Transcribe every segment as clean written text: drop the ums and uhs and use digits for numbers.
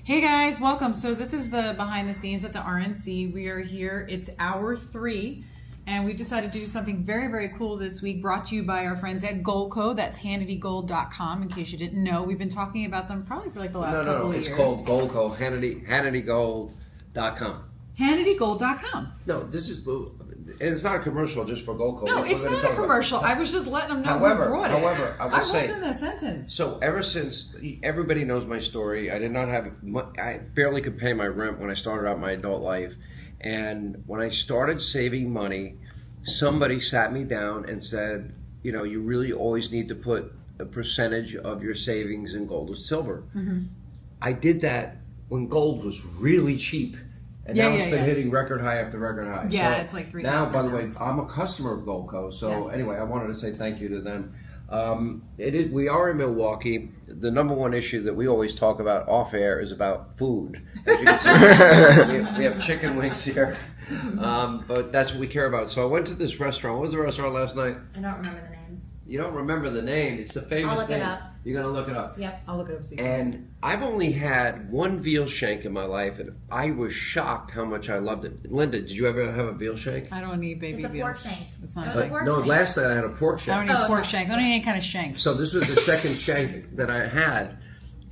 Hey guys, welcome. So this is the behind the scenes at the RNC. We are here. It's hour 3, and we decided to do something very, very cool this week, brought to you by our friends at Goldco. That's HannityGold.com, in case you didn't know. We've been talking about them probably for like the last couple of years. It's called Goldco, HannityGold.com. HannityGold.com. No, this is, and it's not a commercial just for Goldco. No, it's not a commercial. I was just letting them know who brought it. However, I will say, wasn't a sentence. So ever since, everybody knows my story. I did not have, I barely could pay my rent when I started out my adult life. And when I started saving money, somebody sat me down and said, you know, you really always need to put a percentage of your savings in gold or silver. Mm-hmm. I did that when gold was really cheap. And now it's been hitting record high after record high. Yeah, so it's like 3,000 now, by the way, pounds. I'm a customer of Goldco. So Yes. anyway, I wanted to say thank you to them. We are in Milwaukee. The number one issue that we always talk about off air is about food. As you can see, we have chicken wings here. But that's what we care about. So I went to this restaurant. What was the restaurant last night? I don't remember the name. You don't remember the name. It's the famous I'll look name. it up. You're going to look it up. Yep. I'll look it up. See. And I've only had one veal shank in my life, and I was shocked how much I loved it. Linda, did you ever have a veal shank? I don't eat baby It's a pork veals. shank. It's not It a was a thing. pork No, shank. last night I had a pork I shank. don't eat pork it's shank. I not- don't eat any kind of shank. So this was the second shank that I had,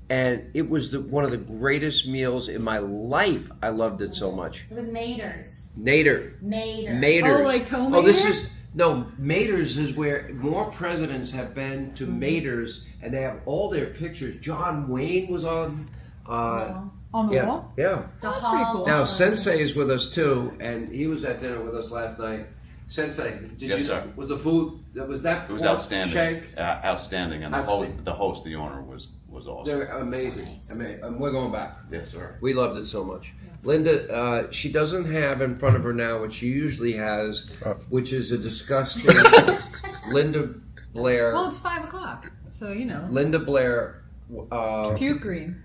and it was one of the greatest meals in my life. I loved it so much. It was Mater's. Nader. Mater. Oh, like Toe Oh, this Mater? is no Mater's is where more presidents have been to Mater's, and they have all their pictures. John Wayne was on. On the Yeah, wall? yeah. The That's hall. pretty cool. Now Sensei is with us too, and he was at dinner with us last night. Sensei, Yes, sir. Was the food? Was that? It was pork outstanding. Shank? Outstanding, and Outstanding. the host, the owner, was awesome. They're amazing. Nice. Amazing. And we're going back. Yes, sir. We loved it so much. Linda, she doesn't have in front of her now what she usually has, which is a disgusting Linda Blair. Well, it's 5 o'clock, so you know. Linda Blair. Puke green.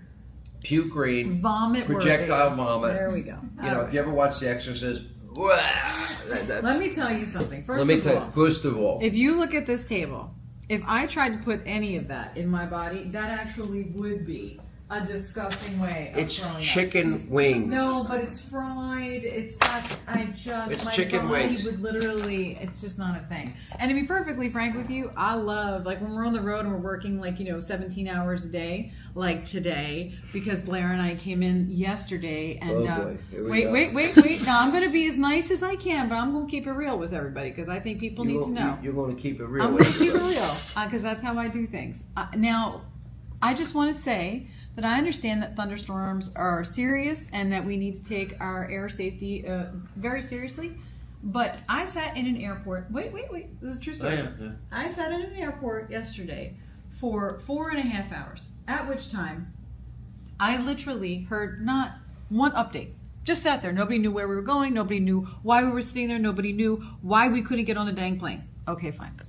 Puke green. Vomit Projectile worthy. vomit. There we go. You know, if you ever watch The Exorcist, Let me tell you something. First of all, if you look at this table, if I tried to put any of that in my body, that actually would be a disgusting way of it's throwing up. chicken wings. No, but it's fried. It's not. It's my chicken body wings. would literally. It's just not a thing. And to be perfectly frank with you, I love like when we're on the road and we're working 17 hours a day, like today, because Blair and I came in yesterday and Oh, boy. Here we go. wait. Now I'm going to be as nice as I can, but I'm going to keep it real with everybody because I think people need to know. You're going to keep it real. I'm going to keep it real because that's how I do things. Now, I just want to say that I understand that thunderstorms are serious and that we need to take our air safety very seriously. But I sat in an airport. Wait. This is a true story. Yeah. I sat in an airport yesterday for 4.5 hours, at which time I literally heard not one update. Just sat there. Nobody knew where we were going. Nobody knew why we were sitting there. Nobody knew why we couldn't get on the dang plane. Okay, fine.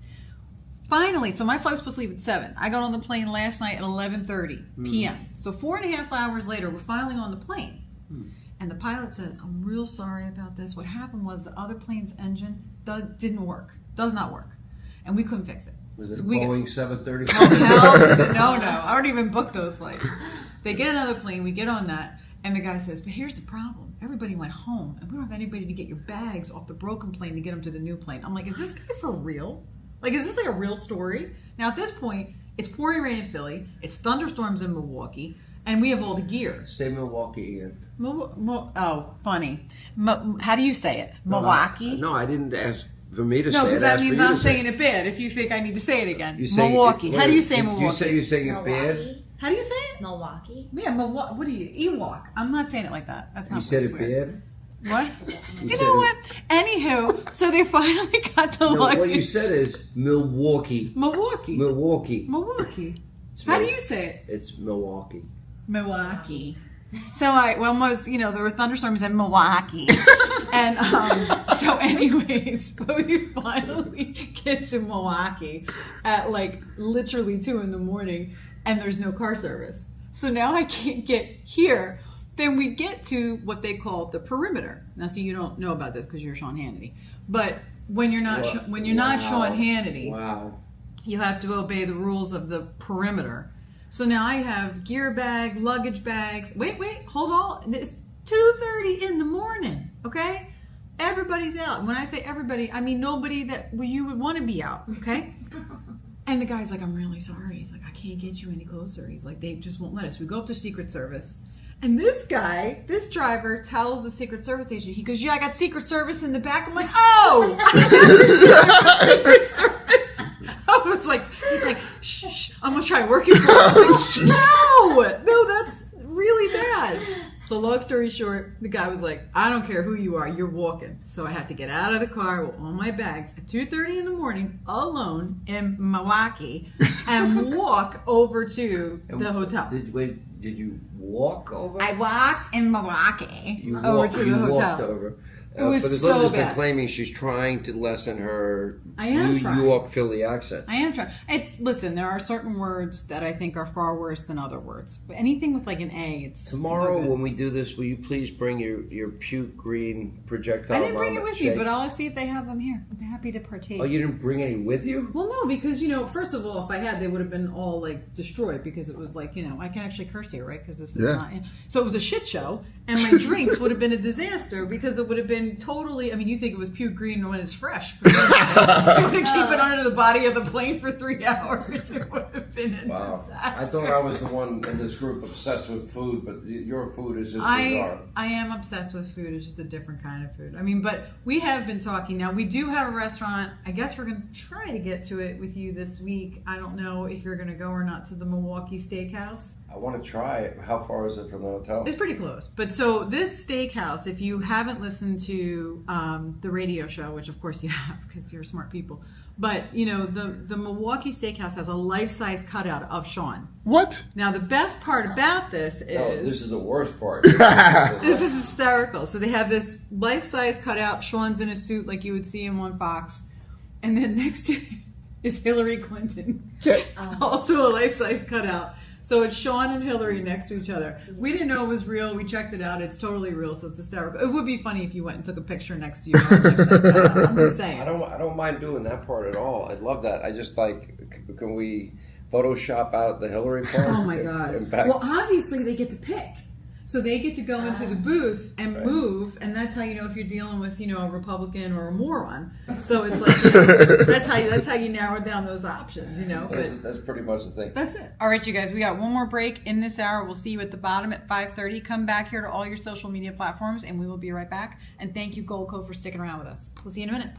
Finally, so my flight was supposed to leave at 7. I got on the plane last night at 11:30 p.m. So 4.5 hours later, we're finally on the plane. And the pilot says, I'm real sorry about this. What happened was the other plane's engine didn't work. Does not work. And we couldn't fix it. Was it So a we got- Boeing 730? no. I already even booked those flights. They get another plane, we get on that, and the guy says, but here's the problem. Everybody went home, and we don't have anybody to get your bags off the broken plane to get them to the new plane. I'm like, is this guy for real? Like, is this like a real story? Now, at this point, it's pouring rain in Philly, it's thunderstorms in Milwaukee, and we have all the gear. Say Milwaukee again. Oh, funny. How do you say it? Milwaukee? No, I didn't ask for me to say No, it. because that Ask for means you to I'm say saying it bad if you think I need to say it again. You say Milwaukee. Wait, How do you say did Milwaukee? You say you're saying it bad? Milwaukee. How do you say it? Milwaukee. Yeah, Milwaukee. What do you? Ewok. I'm not saying it like that. That's not. You said it's it weird. bad? What? You said know it- what? Anywho, so they finally got the No, luggage. what you said is Milwaukee. Milwaukee. Milwaukee. Milwaukee. It's How do Mil- you say it? It's Milwaukee. Milwaukee. So there were thunderstorms in Milwaukee. And so anyways, we finally get to Milwaukee at like literally 2 a.m. and there's no car service. So now I can't get here. Then we get to what they call the perimeter. Now, see, you don't know about this because you're Sean Hannity. But when you're not not Sean Hannity, Wow. you have to obey the rules of the perimeter. So now I have gear bag, luggage bags. Wait, hold on. It's 2:30 in the morning, okay? Everybody's out. And when I say everybody, I mean nobody that you would want to be out, okay? And the guy's like, I'm really sorry. He's like, I can't get you any closer. He's like, they just won't let us. We go up to Secret Service. And this driver tells the Secret Service agent, he goes, yeah, I got Secret Service in the back. I'm like, oh! Secret Service. I was like, he's like, shh, I'm going to try working for him. I was like, no, that's really bad. So long story short, the guy was like, I don't care who you are, you're walking. So I had to get out of the car with all my bags at 2:30 in the morning, alone in Milwaukee, and walk over to the hotel. Did you walk over? I walked in Milwaukee You over walked, to the you hotel. walked over. It was because so Linda's been bad. claiming she's trying to lessen her I am New trying. York Philly accent. I am trying. Listen, there are certain words that I think are far worse than other words. But anything with like an A, it's Tomorrow, no good. when we do this, will you please bring your puke green projectile? I didn't bring it vomit with me, shake? but I'll see if they have them here. I'm happy to partake. Oh, you didn't bring any with you? Well, no, because, first of all, if I had, they would have been all, like, destroyed because it was like, I can actually curse here, right? Because this is not... So it was a shit show, and my drinks would have been a disaster because it would have been totally... I mean, you think it was puke green when it's fresh. You would have keep it under the body of the plane for 3 hours. It would have been a disaster. I thought I was the one in this group obsessed with food, but your food is just bizarre. I am obsessed with food. It's just a different kind of food. I mean, but we have been talking now. We do have a restaurant. I guess we're going to try to get to it with you this week. I don't know if you're going to go or not to the Milwaukee Steakhouse. I want to try it. How far is it from the hotel? It's pretty close. But so this steakhouse, if you haven't listened to the radio show, which of course you have because you're smart people, but the Milwaukee Steakhouse has a life-size cutout of Sean. What? Now the best part about this is... No, this is the worst part. This is hysterical. So they have this life-size cutout. Sean's in a suit like you would see him on Fox. And then next to him is Hillary Clinton. Also a life-size cutout. So it's Sean and Hillary next to each other. We didn't know it was real. We checked it out. It's totally real, so it's hysterical. It would be funny if you went and took a picture next to you. I'm just saying. I don't mind doing that part at all. I'd love that. I just can we Photoshop out the Hillary part? Oh my God. In fact, well, obviously they get to pick. So they get to go into the booth and move, and that's how you know if you're dealing with, a Republican or a moron. So it's like, that's how you narrow down those options, But that's pretty much the thing. that's it. All right, you guys, we got one more break in this hour. We'll see you at the bottom at 5:30. Come back here to all your social media platforms, and we will be right back. And thank you, Gold Code, for sticking around with us. We'll see you in a minute.